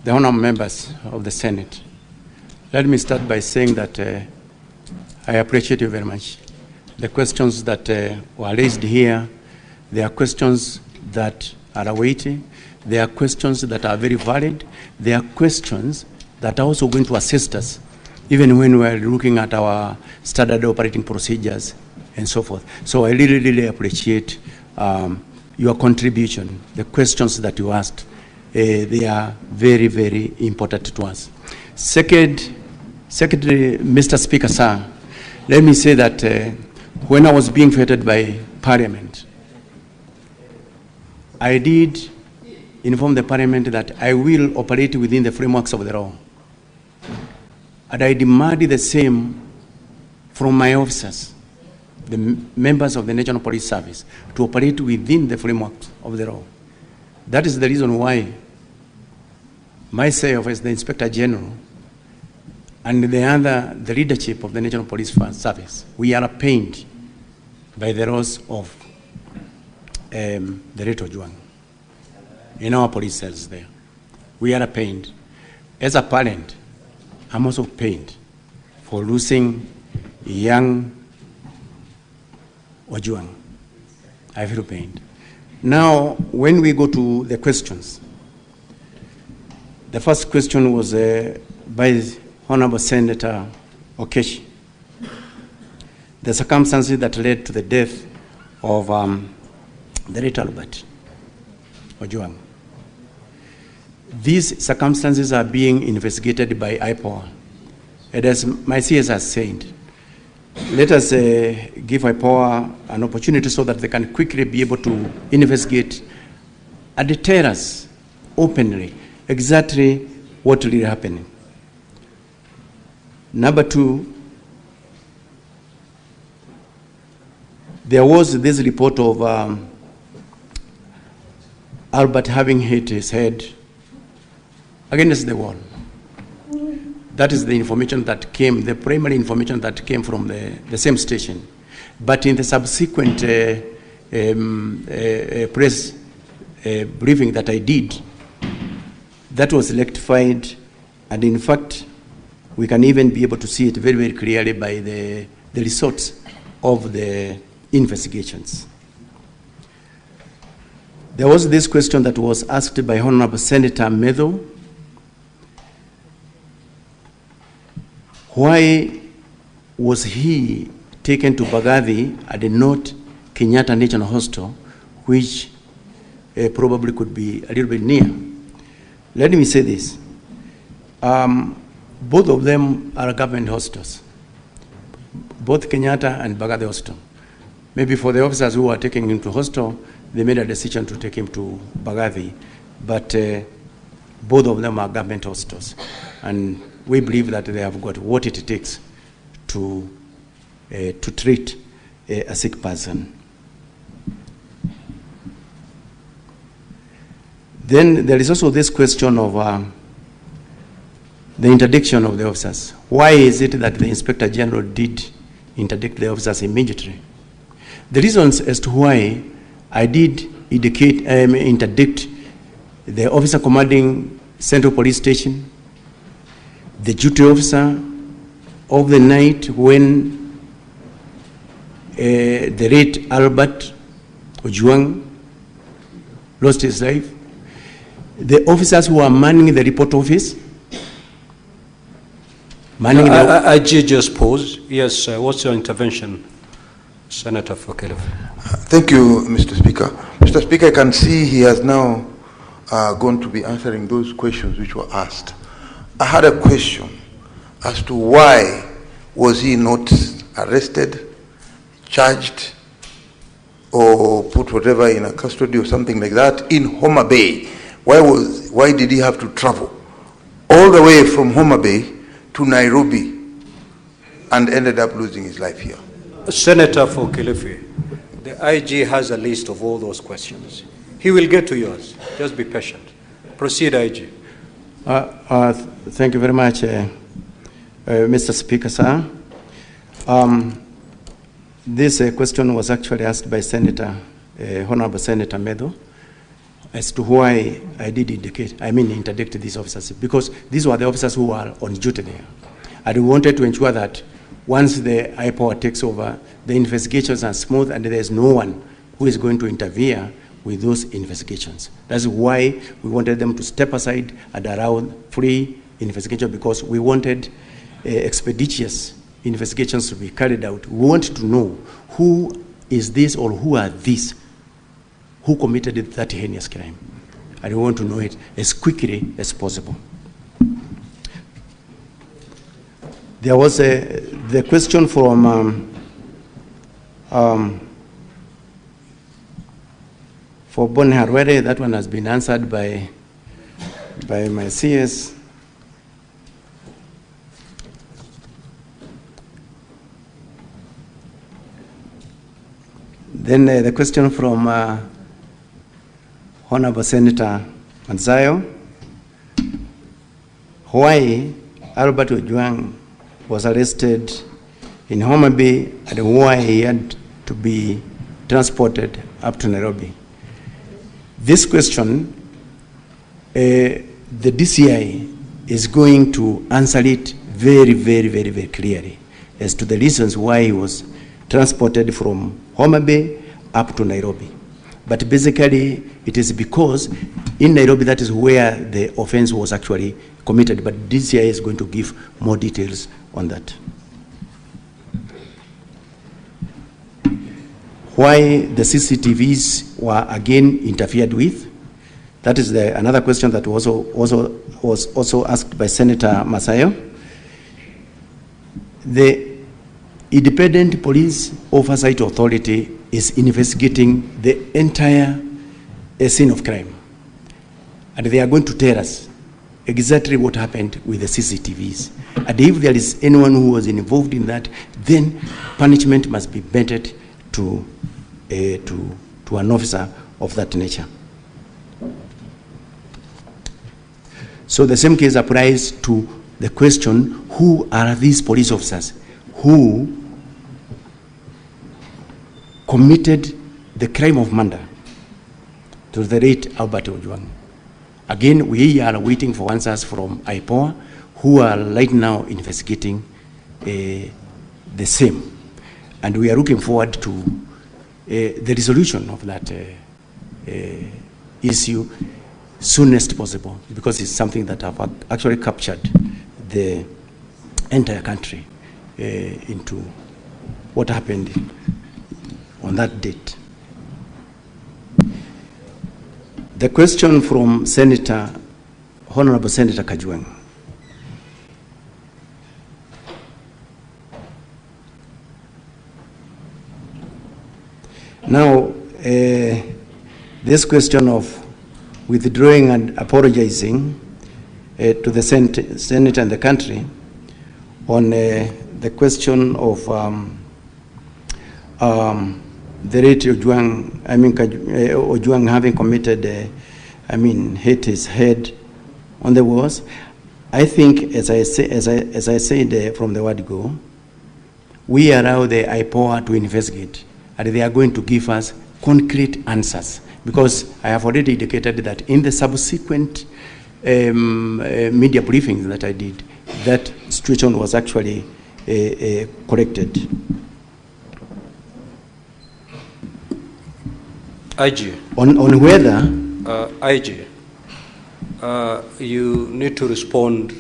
the honorable members of the Senate, let me start by saying that I appreciate you very much. The questions that were raised here, they are questions that are weighty. They are questions that are very valid. They are questions that are also going to assist us, even when we are looking at our standard operating procedures and so forth. So I really, really appreciate your contribution, the questions that you asked. They are very, very important to us. Secondly, Mr. Speaker, sir, let me say that when I was being vetted by Parliament, I did inform the Parliament that I will operate within the frameworks of the law. And I demand the same from my officers, the members of the National Police Service, to operate within the frameworks of the law. That is the reason why myself as the Inspector General and the leadership of the National Police Service, we are pained by the loss of the Ruto Juang in our police cells there. We are pained. As a parent, I'm also pained for losing young Ojuang. I feel pained. Now, when we go to the questions, the first question was by Honorable Senator Okeshi. The circumstances that led to the death of the late Albert Ojuang. These circumstances are being investigated by IPOA. And as my CS has said, let us give IPOA an opportunity so that they can quickly be able to investigate and tell us openly exactly what really happened. Number two, there was this report of Albert having hit his head against the wall. That is the information that came, the primary information that came from the same station. But in the subsequent press briefing that I did, that was rectified, and in fact, we can even be able to see it very, very clearly by the results of the investigations. There was this question that was asked by Honorable Senator Medho. Why was he taken to Bagathi and not Kenyatta National Hospital, which probably could be a little bit near? Let me say this. Both of them are government hospitals, both Kenyatta and Bagathi Hospital. Maybe for the officers who are taking him to hospital, they made a decision to take him to Bagathi, but both of them are government hospitals. And we believe that they have got what it takes to treat a sick person. Then there is also this question of the interdiction of the officers. Why is it that the Inspector General did interdict the officers immediately? The reasons as to why I did interdict the officer commanding Central Police Station, the duty officer of the night when the late Albert Ojuang lost his life, the officers who are manning the report office, IG just pause. Yes, what's your intervention, Senator Fokelov? Thank you, Mr. Speaker. Mr. Speaker, I can see he has now going to be answering those questions which were asked. I had a question as to why was he not arrested, charged, or put whatever in a custody or something like that in Homa Bay. Why did he have to travel all the way from Homa Bay to Nairobi and ended up losing his life here? Senator Fokelov, the IG has a list of all those questions. He will get to yours. Just be patient. Proceed, IG. Thank you very much, Mr. Speaker, sir. This question was actually asked by Honorable Senator Medho. as to why I did interdict these officers, because these were the officers who were on duty there. And we wanted to ensure that once the IPOA takes over, the investigations are smooth and there's no one who is going to interfere with those investigations. That's why we wanted them to step aside and allow free investigation, because we wanted expeditious investigations to be carried out. We want to know who is this or who are these who committed that heinous crime. And we want to know it as quickly as possible. There was the question from for Bonne Harwere. That one has been answered by my CS. Then the question from Honorable Senator Manzayo, why Albert Ojwang was arrested in Homa Bay and why he had to be transported up to Nairobi. This question, the DCI is going to answer it very, very, very, very clearly as to the reasons why he was transported from Homa Bay up to Nairobi. But basically, it is because in Nairobi, that is where the offense was actually committed. But DCI is going to give more details on that. Why the CCTVs were again interfered with? That is another question that was also asked by Senator Masayo. The Independent Police Oversight Authority is investigating the entire scene of crime. And they are going to tell us exactly what happened with the CCTVs. And if there is anyone who was involved in that, then punishment must be meted to an officer of that nature. So the same case applies to the question, who are these police officers who committed the crime of murder to the late Albert Ojwang? Again, we are waiting for answers from IPOA, who are right now investigating the same. And we are looking forward to the resolution of that issue soonest possible, because it's something that have actually captured the entire country into what happened on that date. The question from Honorable Senator Kajwang. Now, this question of withdrawing and apologizing to the Senate and the country on the question of the late Ojwang, Ojwang having committed, hit his head on the walls. I think, as I said from the word go, we allow the IPOA to investigate, and they are going to give us concrete answers, because I have already indicated that in the subsequent media briefings that I did, that situation was actually corrected. IG. On whether... IG, you need to respond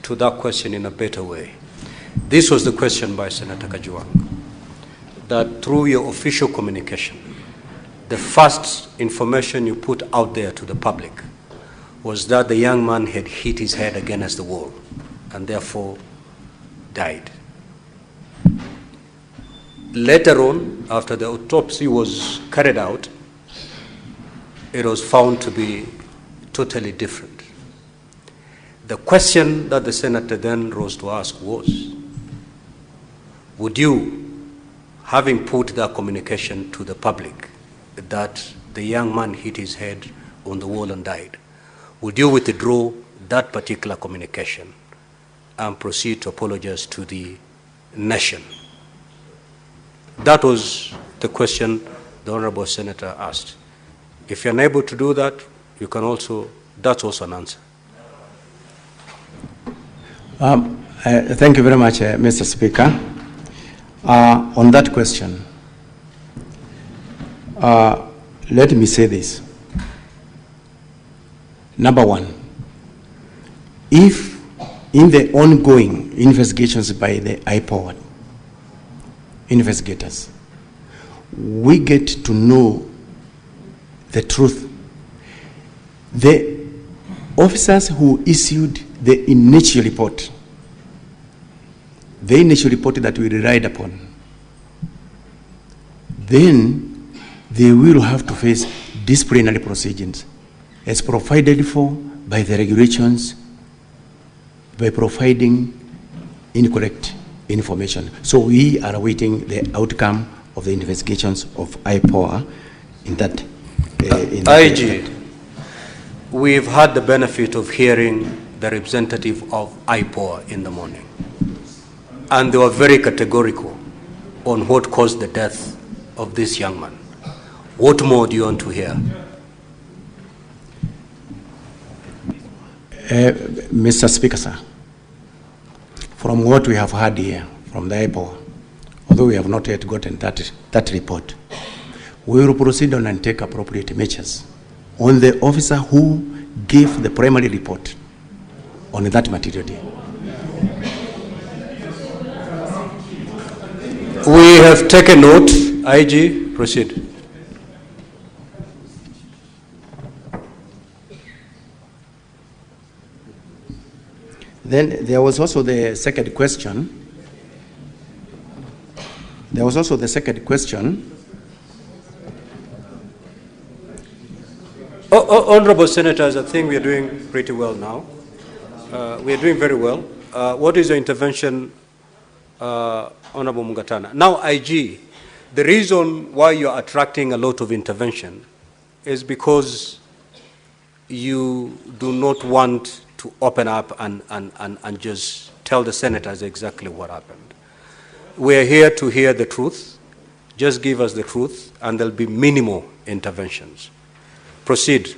to that question in a better way. This was the question by Senator Kajwang, that through your official communication, the first information you put out there to the public was that the young man had hit his head against the wall and therefore died. Later on, after the autopsy was carried out, it was found to be totally different. The question that the senator then rose to ask was, would you, having put that communication to the public that the young man hit his head on the wall and died, would you withdraw that particular communication and proceed to apologize to the nation? That was the question the Honorable Senator asked. If you're unable to do that, you can also, that's also an answer. Thank you very much, Mr. Speaker. On that question, let me say this. Number one, if in the ongoing investigations by the IPOA investigators, we get to know the truth, the officers who issued the initial report that we relied upon, then they will have to face disciplinary proceedings as provided for by the regulations by providing incorrect information. So we are awaiting the outcome of the investigations of IPOA in that. IG, we've had the benefit of hearing the representative of IPOA in the morning, and they were very categorical on what caused the death of this young man. What more do you want to hear? Mr. Speaker, sir, from what we have heard here from the IPOA, although we have not yet gotten that report, we will proceed on and take appropriate measures on the officer who gave the primary report on that material day. We have taken note. IG, proceed. Then there was also the second question. Honorable Senators, I think we are doing pretty well now. We are doing very well. What is your intervention, Honorable Mungatana? Now, IG, the reason why you are attracting a lot of intervention is because you do not want to open up and just tell the senators exactly what happened. We are here to hear the truth. Just give us the truth, and there'll be minimal interventions. Proceed.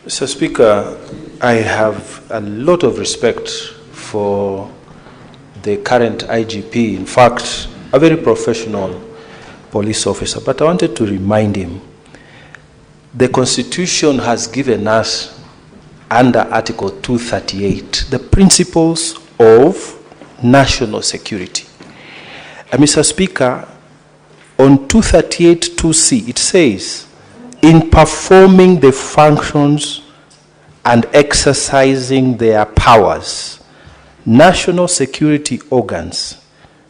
Mr. Speaker, I have a lot of respect for the current IGP, in fact, a very professional police officer, but I wanted to remind him, the Constitution has given us, under Article 238, the principles of national security. And Mr. Speaker, on 238(2)(c), it says, in performing the functions and exercising their powers, national security organs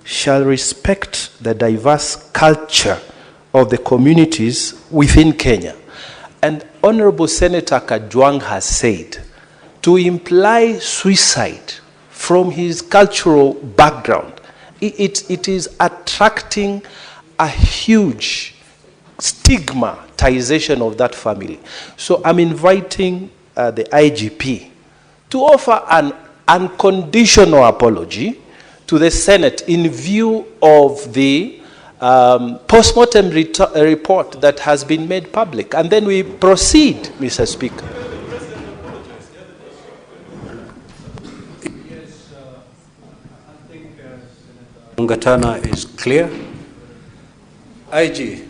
shall respect the diverse culture of the communities within Kenya. And Honorable Senator Kajwang has said, to imply suicide from his cultural background, it is attracting a huge stigmatization of that family. So I'm inviting the IGP to offer an unconditional apology to the Senate in view of the post-mortem report that has been made public. And then we proceed, Mr. Speaker. Mungatana is clear. IG.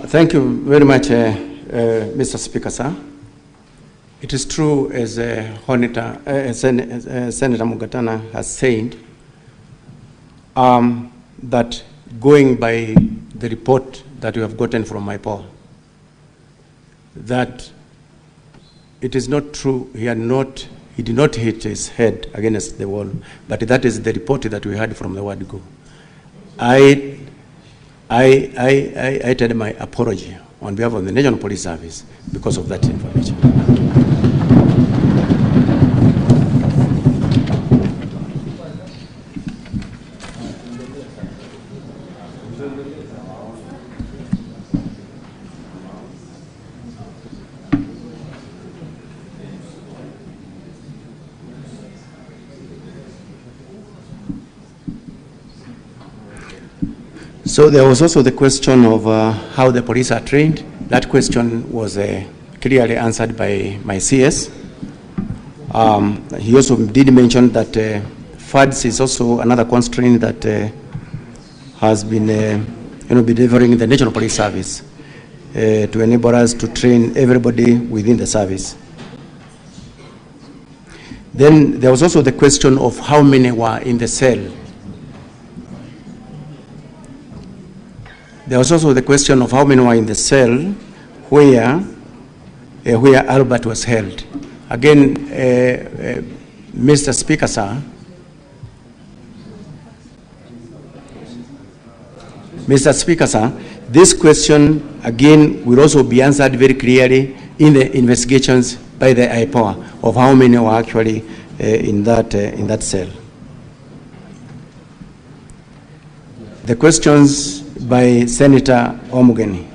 Thank you very much, Mr. Speaker, sir. It is true, as Senator Mungatana has said, that going by the report that we have gotten from IPOA, that it is not true, he did not hit his head against the wall, but that is the report that we had from the word go. I tell my apology on behalf of the National Police Service because of that information. So there was also the question of how the police are trained. That question was clearly answered by my CS. He also did mention that funds is also another constraint that has been been delivering the National Police Service to enable us to train everybody within the service. Then there was also the question of how many were in the cell. There was also the question of how many were in the cell where Albert was held. Again, Mr. Speaker, sir, this question again will also be answered very clearly in the investigations by the IPOA of how many were actually in that cell. The questions by Senator Omugeni.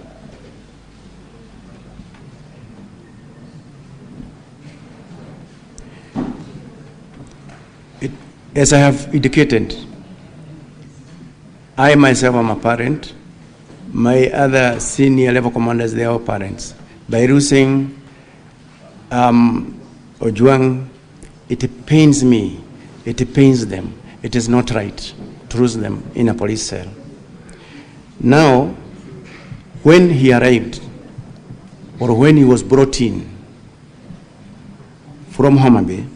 As I have indicated, I myself am a parent. My other senior level commanders, they are all parents. By losing Ojwang, it pains me, it pains them. It is not right to lose them in a police cell. Now, when he arrived, or when he was brought in from Homabay,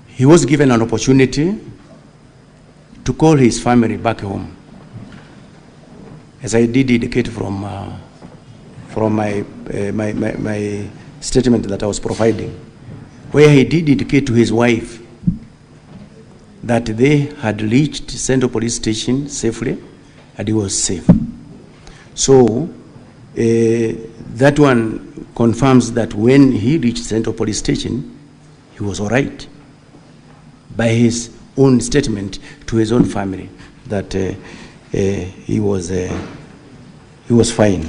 he was given an opportunity to call his family back home. As I did indicate from my statement that I was providing, where he did indicate to his wife that they had reached Central Police Station safely and he was safe. So that one confirms that when he reached Central Police Station, he was all right, by his own statement to his own family, that he was fine.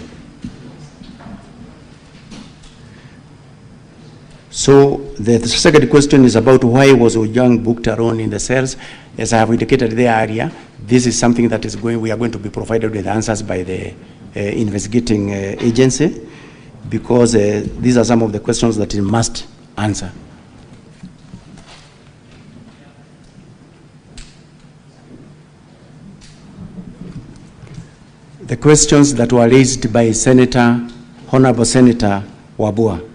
So the second question is about why was Ojwang booked alone in the cells. As I have indicated there earlier, this is something that is we are going to be provided with answers by the investigating agency, because these are some of the questions that it must answer. The questions that were raised by Honorable Senator Wabua.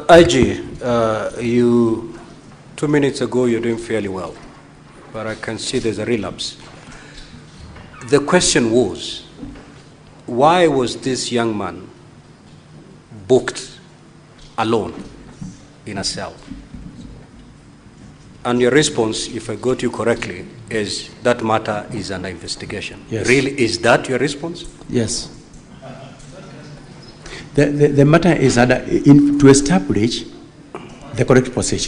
IG, you 2 minutes ago you're doing fairly well, but I can see there's a relapse. The question was, why was this young man booked alone in a cell? And your response, if I got you correctly, is that matter is under investigation. Yes. Really, is that your response? Yes. The matter is to establish the correct position.